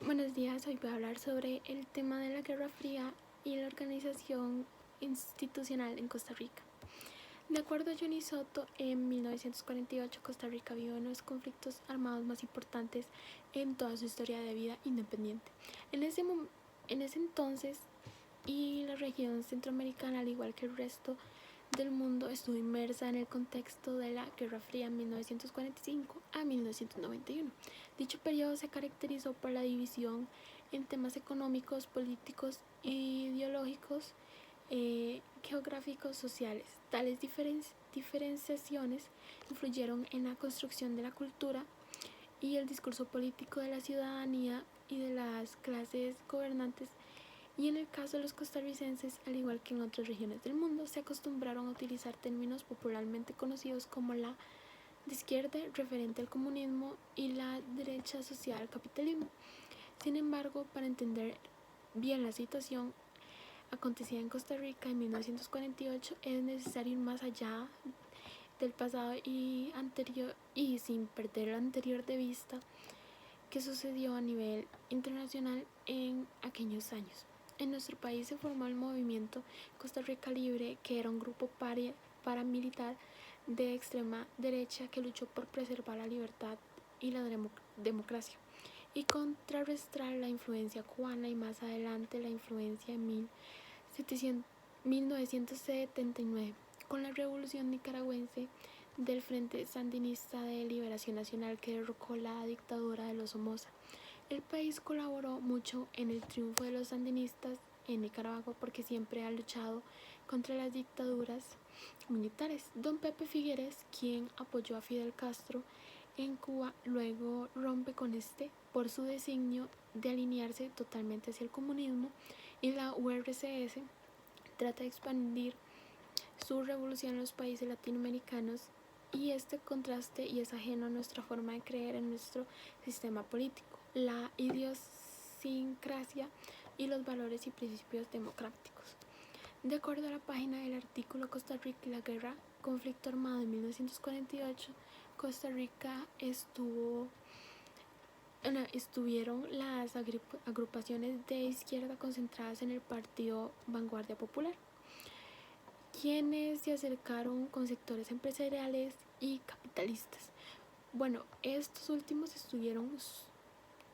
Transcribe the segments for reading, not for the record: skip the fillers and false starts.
Buenos días, hoy voy a hablar sobre el tema de la Guerra Fría y la organización institucional en Costa Rica. De acuerdo a Johnny Soto, en 1948 Costa Rica vivió uno de los conflictos armados más importantes en toda su historia de vida independiente. En ese entonces, y la región centroamericana, al igual que el resto del mundo, estuvo inmersa en el contexto de la Guerra Fría 1945 a 1991. Dicho periodo se caracterizó por la división en temas económicos, políticos, ideológicos, geográficos, sociales. Tales diferenciaciones influyeron en la construcción de la cultura y el discurso político de la ciudadanía y de las clases gobernantes, y en el caso de los costarricenses, al igual que en otras regiones del mundo, se acostumbraron a utilizar términos popularmente conocidos como la de izquierda, referente al comunismo, y la derecha asociada al capitalismo. Sin embargo, para entender bien la situación acontecida en Costa Rica en 1948, es necesario ir más allá del pasado y anterior, y sin perder lo anterior de vista, que sucedió a nivel internacional en aquellos años. En nuestro país se formó el movimiento Costa Rica Libre, que era un grupo paramilitar de extrema derecha que luchó por preservar la libertad y la democracia y contrarrestar la influencia cubana, y más adelante la influencia en 1979 con la revolución nicaragüense del Frente Sandinista de Liberación Nacional, que derrocó la dictadura de los Somoza. El país colaboró mucho en el triunfo de los sandinistas en Nicaragua porque siempre ha luchado contra las dictaduras militares. Don Pepe Figueres, quien apoyó a Fidel Castro en Cuba, luego rompe con este por su designio de alinearse totalmente hacia el comunismo, y la URSS trata de expandir su revolución en los países latinoamericanos, y este contraste y es ajeno a nuestra forma de creer en nuestro sistema político, la idiosincrasia y los valores y principios democráticos. De acuerdo a la página del artículo Costa Rica y la guerra, conflicto armado en 1948, Costa Rica estuvieron las agrupaciones de izquierda concentradas en el partido Vanguardia Popular, quienes se acercaron con sectores empresariales y capitalistas. Bueno, estos últimos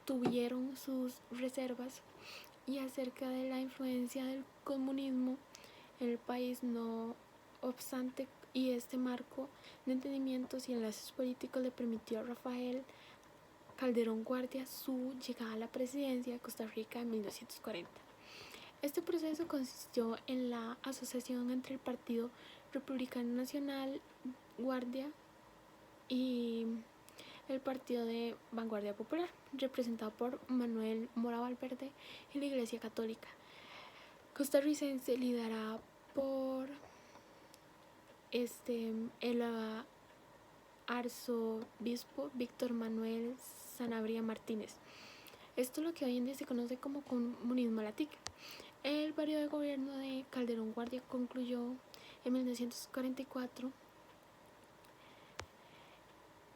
tuvieron sus reservas y acerca de la influencia del comunismo en el país. No obstante, y este marco de entendimientos y enlaces políticos le permitió a Rafael Calderón Guardia su llegada a la presidencia de Costa Rica en 1940. Este proceso consistió en la asociación entre el Partido Republicano Nacional Guardia y el Partido de Vanguardia Popular, representado por Manuel Mora Valverde, y la Iglesia Católica costarricense, liderada por el arzobispo Víctor Manuel Sanabria Martínez. Esto es lo que hoy en día se conoce como comunismo latic. El periodo de gobierno de Calderón Guardia concluyó en 1944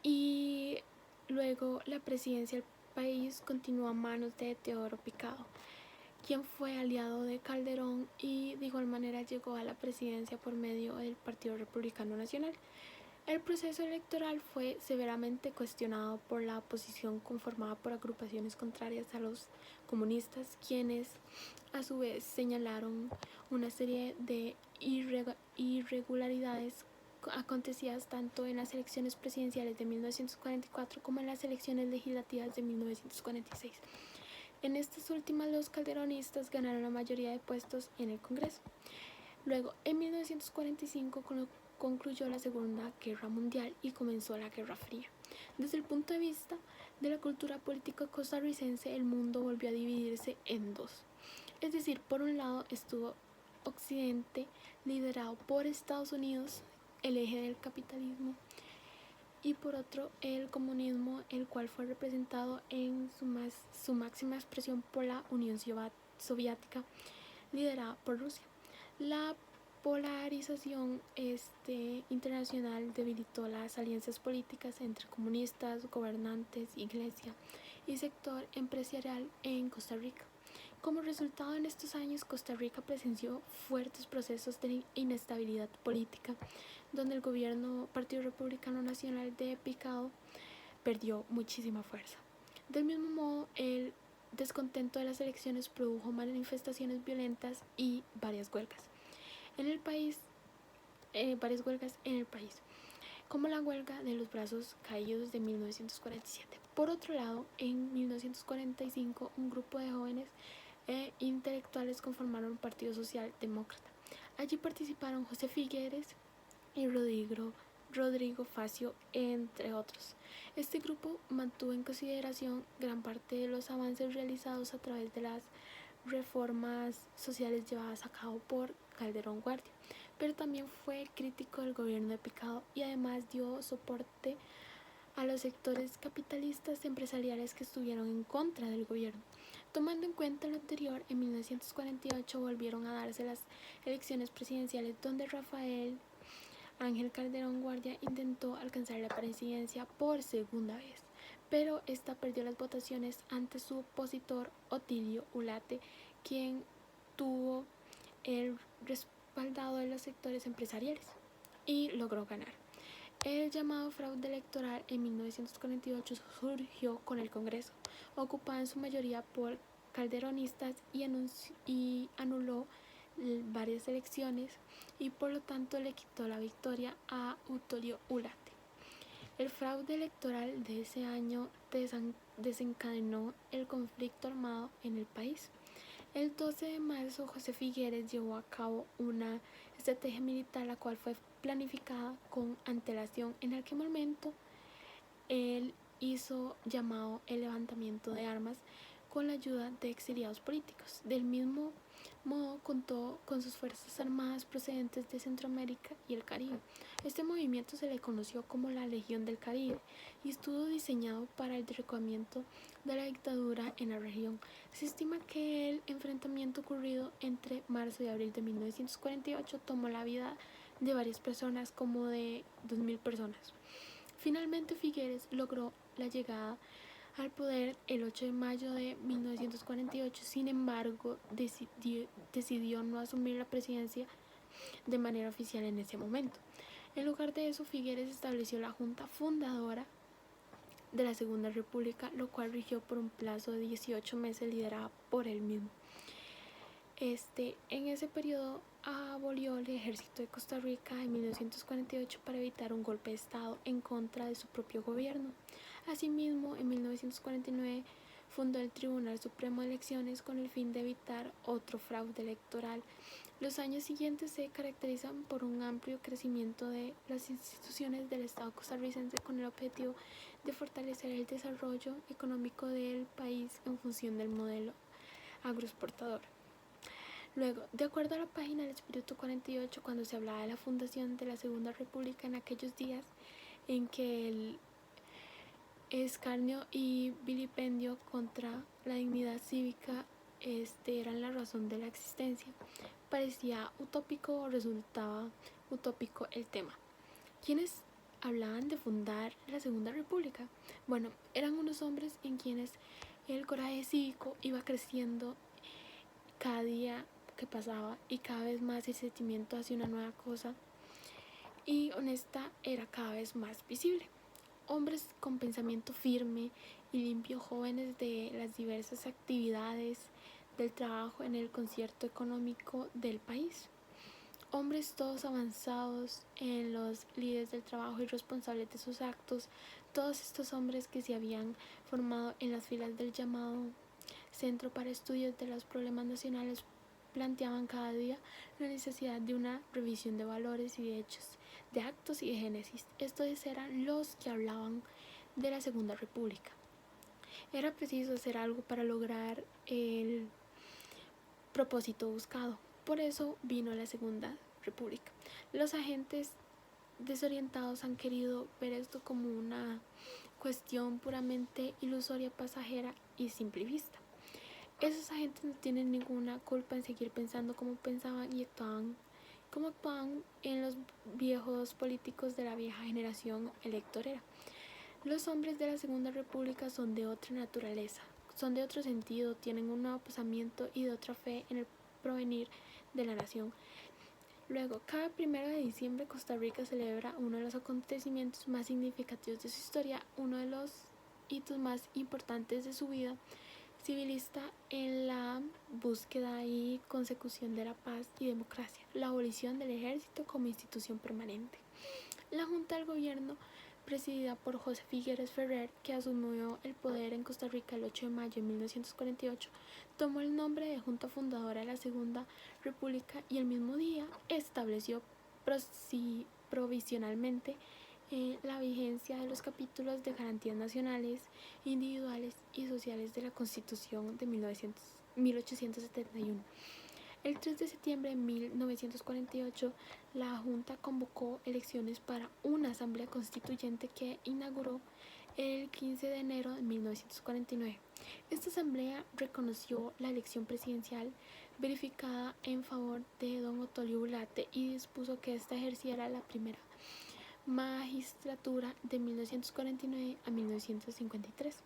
y luego la presidencia del país continuó a manos de Teodoro Picado, quien fue aliado de Calderón y de igual manera llegó a la presidencia por medio del Partido Republicano Nacional. El proceso electoral fue severamente cuestionado por la oposición, conformada por agrupaciones contrarias a los comunistas, quienes a su vez señalaron una serie de irregularidades acontecidas tanto en las elecciones presidenciales de 1944 como en las elecciones legislativas de 1946. En estas últimas, los calderonistas ganaron la mayoría de puestos en el Congreso. Luego, en 1945, concluyó la Segunda Guerra Mundial y comenzó la Guerra Fría. Desde el punto de vista de la cultura política costarricense, el mundo volvió a dividirse en dos. Es decir, por un lado estuvo Occidente, liderado por Estados Unidos, el eje del capitalismo, y por otro el comunismo, el cual fue representado en su máxima expresión por la Unión Soviética, liderada por Rusia. La polarización internacional debilitó las alianzas políticas entre comunistas, gobernantes, iglesia y sector empresarial en Costa Rica. Como resultado, en estos años Costa Rica presenció fuertes procesos de inestabilidad política, donde el gobierno Partido Republicano Nacional de Picado perdió muchísima fuerza. Del mismo modo, el descontento de las elecciones produjo manifestaciones violentas y varias huelgas en el país, como la huelga de los brazos caídos de 1947. Por otro lado, en 1945, un grupo de jóvenes intelectuales conformaron un partido socialdemócrata. Allí participaron José Figueres y Rodrigo Facio, entre otros. Este grupo mantuvo en consideración gran parte de los avances realizados a través de las reformas sociales llevadas a cabo por Calderón Guardia, pero también fue crítico del gobierno de Picado y además dio soporte a los sectores capitalistas empresariales que estuvieron en contra del gobierno. Tomando en cuenta lo anterior, en 1948 volvieron a darse las elecciones presidenciales donde Rafael Ángel Calderón Guardia intentó alcanzar la presidencia por segunda vez, pero esta perdió las votaciones ante su opositor Otilio Ulate, quien tuvo el respaldado de los sectores empresariales y logró ganar. El llamado fraude electoral en 1948 surgió con el Congreso, ocupado en su mayoría por calderonistas, y anuló varias elecciones y por lo tanto le quitó la victoria a Otilio Ulate. El fraude electoral de ese año desencadenó el conflicto armado en el país. El 12 de marzo, José Figueres llevó a cabo una estrategia militar, la cual fue planificada con antelación. En aquel momento, él hizo llamado el levantamiento de armas con la ayuda de exiliados políticos. Del mismo modo, contó con sus fuerzas armadas procedentes de Centroamérica y el Caribe. Este movimiento se le conoció como la Legión del Caribe y estuvo diseñado para el derrocamiento de la dictadura en la región. Se estima que el enfrentamiento ocurrido entre marzo y abril de 1948 tomó la vida de varias personas, como de 2.000 personas. Finalmente, Figueres logró la llegada al poder el 8 de mayo de 1948. Sin embargo, decidió no asumir la presidencia de manera oficial en ese momento. En lugar de eso, Figueres estableció la Junta Fundadora de la Segunda República, lo cual rigió por un plazo de 18 meses, liderada por él mismo. En ese periodo abolió el ejército de Costa Rica en 1948 para evitar un golpe de estado en contra de su propio gobierno. Asimismo, en 1949 fundó el Tribunal Supremo de Elecciones con el fin de evitar otro fraude electoral. Los años siguientes se caracterizan por un amplio crecimiento de las instituciones del Estado costarricense con el objetivo de fortalecer el desarrollo económico del país en función del modelo agroexportador. Luego, de acuerdo a la página del Espíritu 48, cuando se hablaba de la fundación de la Segunda República en aquellos días en que el escarnio y vilipendio contra la dignidad cívica eran la razón de la existencia, parecía utópico o resultaba utópico el tema. ¿Quiénes hablaban de fundar la Segunda República? Bueno, eran unos hombres en quienes el coraje cívico iba creciendo cada día que pasaba y cada vez más el sentimiento hacia una nueva cosa y honesta era cada vez más visible. Hombres con pensamiento firme y limpio, jóvenes de las diversas actividades del trabajo en el concierto económico del país. Hombres todos avanzados en los líderes del trabajo y responsables de sus actos. Todos estos hombres que se habían formado en las filas del llamado Centro para Estudios de los Problemas Nacionales planteaban cada día la necesidad de una revisión de valores y de hechos, de actos y de génesis. Estos eran los que hablaban de la Segunda República. Era preciso hacer algo para lograr el propósito buscado. Por eso vino la Segunda República. Los agentes desorientados han querido ver esto como una cuestión puramente ilusoria, pasajera y simplista. Esos agentes no tienen ninguna culpa en seguir pensando como pensaban y actuaban como actuaban en los viejos políticos de la vieja generación electorera. Los hombres de la Segunda República son de otra naturaleza, son de otro sentido, tienen un nuevo pensamiento y de otra fe en el provenir de la nación. Luego, cada 1 de diciembre Costa Rica celebra uno de los acontecimientos más significativos de su historia, uno de los hitos más importantes de su vida civilista en la búsqueda y consecución de la paz y democracia, la abolición del ejército como institución permanente. La Junta del Gobierno, presidida por José Figueres Ferrer, que asumió el poder en Costa Rica el 8 de mayo de 1948, tomó el nombre de Junta Fundadora de la Segunda República y el mismo día estableció provisionalmente la vigencia de los capítulos de garantías nacionales, individuales y sociales de la Constitución de 1871. El 3 de septiembre de 1948, la Junta convocó elecciones para una asamblea constituyente que inauguró el 15 de enero de 1949. Esta asamblea reconoció la elección presidencial verificada en favor de don Otolio Ulate y dispuso que ésta ejerciera la primera magistratura de 1949 a 1953.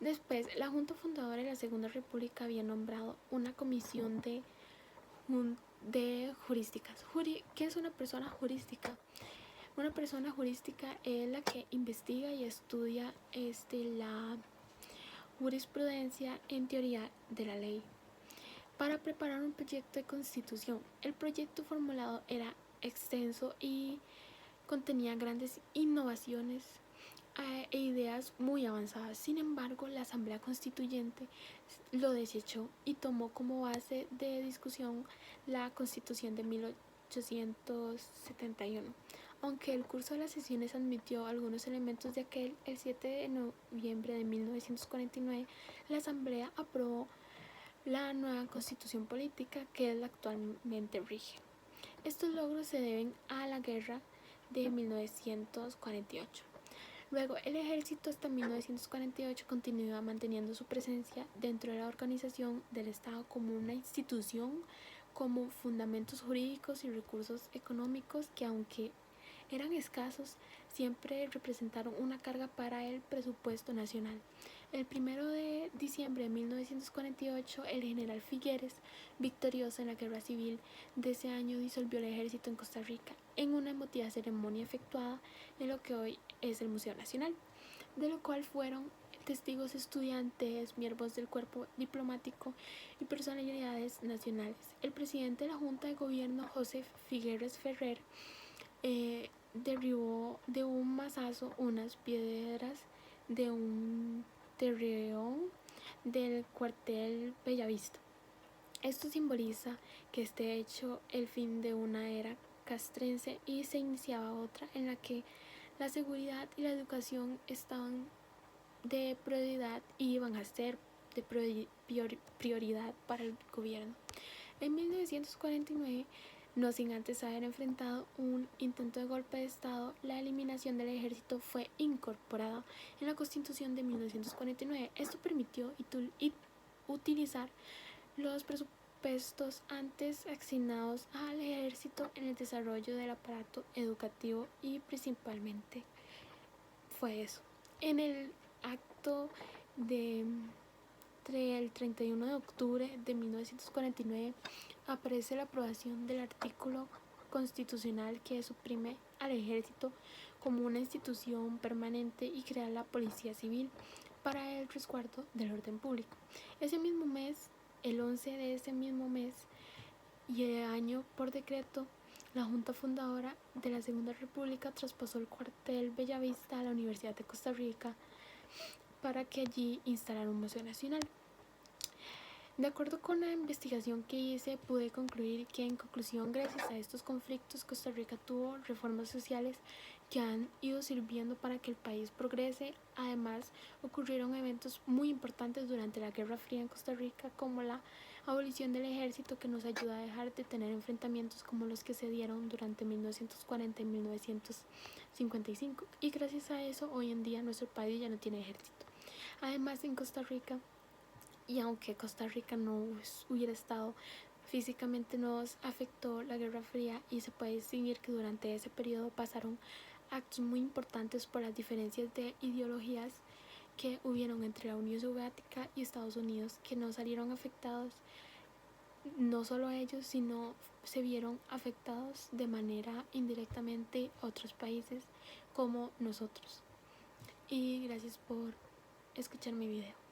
Después, la Junta Fundadora de la Segunda República había nombrado una comisión de jurísticas. ¿Qué es una persona jurística? Una persona jurística es la que investiga y estudia la jurisprudencia en teoría de la ley para preparar un proyecto de constitución. El proyecto formulado era extenso y contenía grandes innovaciones e ideas muy avanzadas. Sin embargo, la Asamblea Constituyente lo desechó y tomó como base de discusión la Constitución de 1871. Aunque el curso de las sesiones admitió algunos elementos de aquel, el 7 de noviembre de 1949, la Asamblea aprobó la nueva Constitución Política que es la actualmente rige. Estos logros se deben a la guerra de 1948. Luego, el ejército hasta 1948 continuaba manteniendo su presencia dentro de la organización del Estado como una institución, como fundamentos jurídicos y recursos económicos que, aunque eran escasos, siempre representaron una carga para el presupuesto nacional. El 1 de diciembre de 1948, el general Figueres, victorioso en la guerra civil de ese año, disolvió el ejército en Costa Rica en una emotiva ceremonia efectuada en lo que hoy es el Museo Nacional, de lo cual fueron testigos estudiantes, miembros del cuerpo diplomático y personalidades nacionales. El presidente de la Junta de Gobierno, José Figueres Ferrer, derribó de un mazazo unas piedras de un torreón del cuartel Bellavista. Esto simboliza que esté hecho el fin de una era castrense y se iniciaba otra en la que la seguridad y la educación estaban de prioridad y iban a ser de prioridad para el gobierno. En 1949, no sin antes haber enfrentado un intento de golpe de Estado, la eliminación del ejército fue incorporada en la Constitución de 1949. Esto permitió utilizar los presupuestos antes asignados al ejército en el desarrollo del aparato educativo y principalmente fue eso. En el acto el 31 de octubre de 1949 aparece la aprobación del artículo constitucional que suprime al ejército como una institución permanente y crea la policía civil para el resguardo del orden público. Ese mismo mes, el 11 de ese mismo mes y el año, por decreto, la Junta Fundadora de la Segunda República traspasó el cuartel Bellavista a la Universidad de Costa Rica para que allí instalara un museo nacional. De acuerdo con la investigación que hice, pude concluir que, en conclusión, gracias a estos conflictos, Costa Rica tuvo reformas sociales que han ido sirviendo para que el país progrese. Además, ocurrieron eventos muy importantes durante la Guerra Fría en Costa Rica, como la abolición del ejército, que nos ayuda a dejar de tener enfrentamientos como los que se dieron durante 1940 y 1955. Y gracias a eso, hoy en día nuestro país ya no tiene ejército. Además, en Costa Rica, y aunque Costa Rica no hubiera estado físicamente, nos afectó la Guerra Fría y se puede decir que durante ese periodo pasaron actos muy importantes por las diferencias de ideologías que hubieron entre la Unión Soviética y Estados Unidos, que no salieron afectados, no solo ellos, sino se vieron afectados de manera indirectamente otros países como nosotros. Y gracias por escuchar mi video.